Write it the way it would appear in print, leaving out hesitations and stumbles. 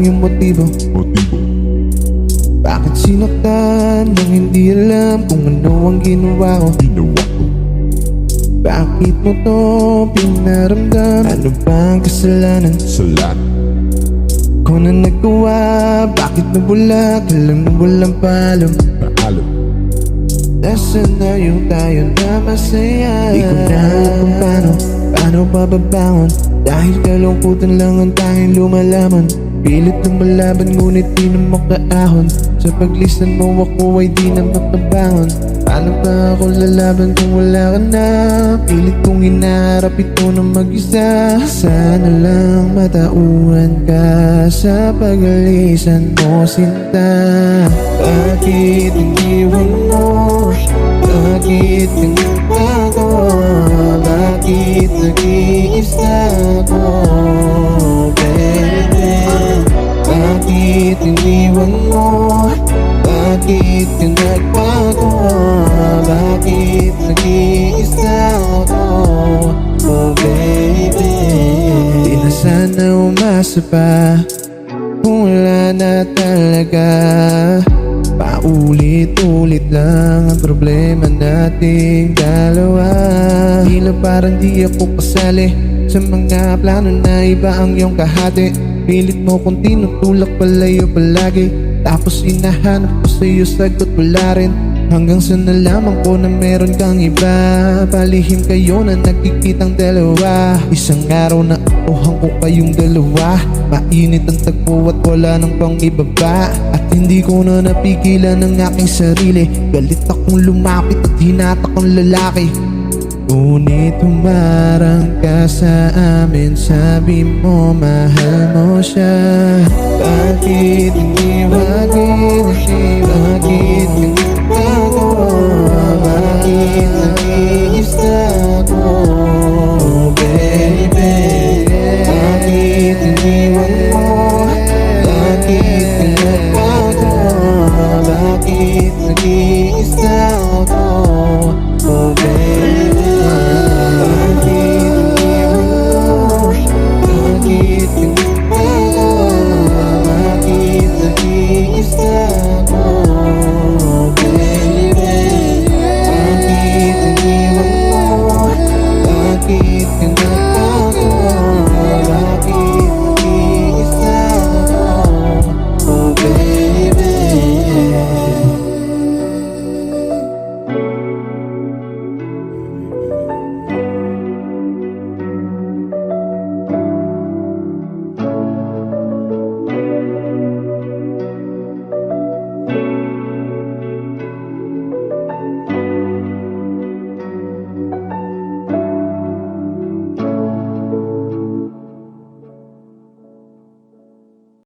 iyong motibo? Bakit sinaktan nang hindi alam kung ano ang ginawa ko? Bakit mo to pinaramdam? Ano bang kasalanan? Kung na nagawa, bakit nabula? Alam na walang paalam. Nasaan na yung tayo na masaya? Di ko na alam kung paano bababangon. Dahil kalungkutan lang ang tanging lumalaman. Pilit lumalaban ngunit di na makaahon. Sa paglisan mo ako ay di na makabangon. Paano ba ako lalaban kung wala ka na? Pilit kong hinaharap ito na mag-isa. Sana lang matauhan ka sa pag-alisan mo, sinta. Bakit iniwan mo? Bakit ka nagtago? Bakit nag-iisa ko, baby? Bakit iniwan mo? Bakit ka nagbago? Bakit nag-iisa ko, oh baby? Di na sana umasa pa kung wala na talaga. Paulit-ulit lang ang problema nating dalawa. Tila parang di ako kasali sa mga plano na iba ang iyong kahati. Pilit mo kung tinutulak palayo palagi, tapos hinahanap ko sa'yo sagot wala rin. Hanggang sa nalaman ko na meron kang iba. Palihim kayo na nagkikitang dalawa. Isang araw na akuhan ko kayong dalawa. Mainit ang tagpo at wala nang pang ibaba. At hindi ko na napigilan ang aking sarili. Galit akong lumapit at hinatak ang lalaki. Ngunit humarang ka sa amin. Sabi mo mahal mo siya. Bakit iniwan? Bakit nagagawa? Bakit nag-iisa ko, baby? Bakit iniwan mo? Bakit nagagawa? Bakit nag-iisa ko, oh baby?